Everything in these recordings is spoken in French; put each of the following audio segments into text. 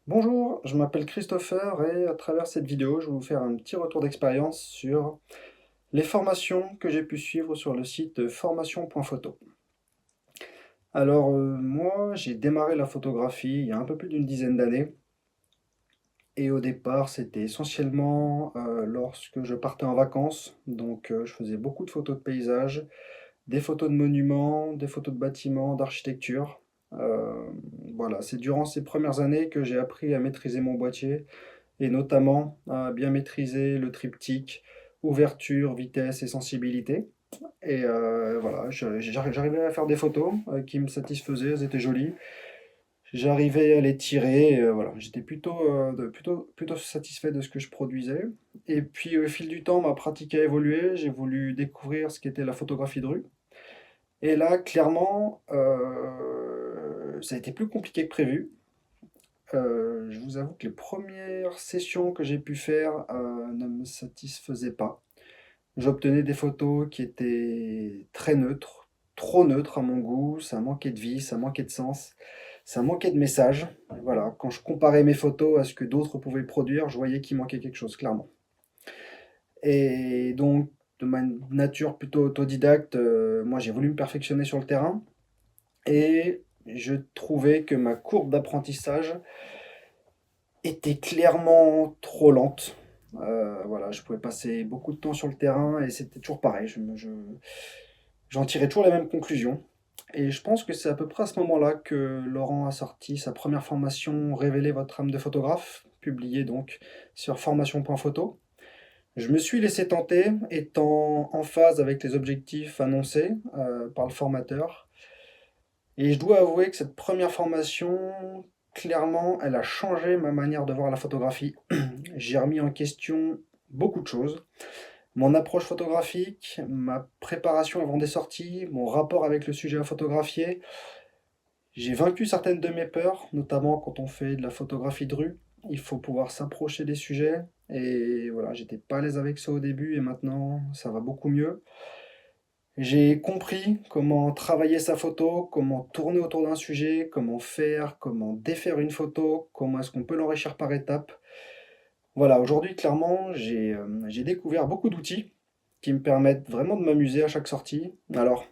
Bonjour, je m'appelle Christopher et à travers cette vidéo, je vais vous faire un petit retour d'expérience sur les formations que j'ai pu suivre sur le site formation.photo. Alors moi, j'ai démarré la photographie il y a un peu plus d'une dizaine d'années et au départ, c'était essentiellement lorsque je partais en vacances. Donc je faisais beaucoup de photos de paysages, des photos de monuments, des photos de bâtiments, d'architecture. Euh, voilà, c'est durant ces premières années que j'ai appris à maîtriser mon boîtier et notamment à bien maîtriser le triptyque ouverture, vitesse et sensibilité. Et voilà, j'arrivais à faire des photos qui me satisfaisaient, elles étaient jolies. J'arrivais à les tirer, et, voilà, j'étais plutôt satisfait de ce que je produisais. Et puis au fil du temps, ma pratique a évolué, j'ai voulu découvrir ce qu'était la photographie de rue. Et là, clairement, ça a été plus compliqué que prévu. Je vous avoue que les premières sessions que j'ai pu faire ne me satisfaisaient pas. J'obtenais des photos qui étaient très neutres, trop neutres à mon goût, ça manquait de vie, ça manquait de sens, ça manquait de message. Voilà, quand je comparais mes photos à ce que d'autres pouvaient produire, je voyais qu'il manquait quelque chose, clairement. Et donc, de ma nature plutôt autodidacte, moi j'ai voulu me perfectionner sur le terrain et je trouvais que ma courbe d'apprentissage était clairement trop lente. Voilà, je pouvais passer beaucoup de temps sur le terrain et c'était toujours pareil. J'en tirais toujours les mêmes conclusions. Et je pense que c'est à peu près à ce moment-là que Laurent a sorti sa première formation Révéler votre âme de photographe, publiée donc sur formation.photo. Je me suis laissé tenter, étant en phase avec les objectifs annoncés par le formateur. Et je dois avouer que cette première formation, clairement, elle a changé ma manière de voir la photographie. J'ai remis en question beaucoup de choses. Mon approche photographique, ma préparation avant des sorties, mon rapport avec le sujet à photographier. J'ai vaincu certaines de mes peurs, notamment quand on fait de la photographie de rue. Il faut pouvoir s'approcher des sujets. Et voilà, j'étais pas à l'aise avec ça au début et maintenant ça va beaucoup mieux. J'ai compris comment travailler sa photo, comment tourner autour d'un sujet, comment faire, comment défaire une photo, comment est-ce qu'on peut l'enrichir par étapes. Voilà, aujourd'hui, clairement, j'ai découvert beaucoup d'outils qui me permettent vraiment de m'amuser à chaque sortie. Alors,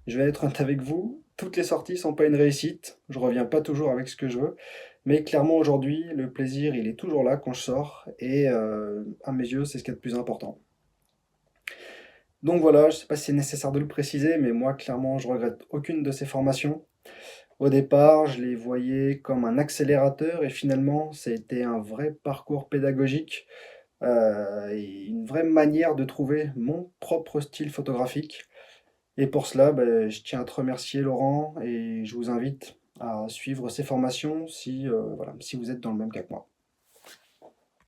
je vais être honnête avec vous, toutes les sorties sont pas une réussite. Je reviens pas toujours avec ce que je veux. Mais clairement, aujourd'hui, le plaisir, il est toujours là quand je sors. Et à mes yeux, c'est ce qui est le plus important. Donc voilà, je sais pas si c'est nécessaire de le préciser, mais moi, clairement, je regrette aucune de ces formations. Au départ, je les voyais comme un accélérateur et finalement, ça a été un vrai parcours pédagogique et une vraie manière de trouver mon propre style photographique. Et pour cela, ben, je tiens à te remercier Laurent et je vous invite à suivre ces formations si, voilà, si vous êtes dans le même cas que moi.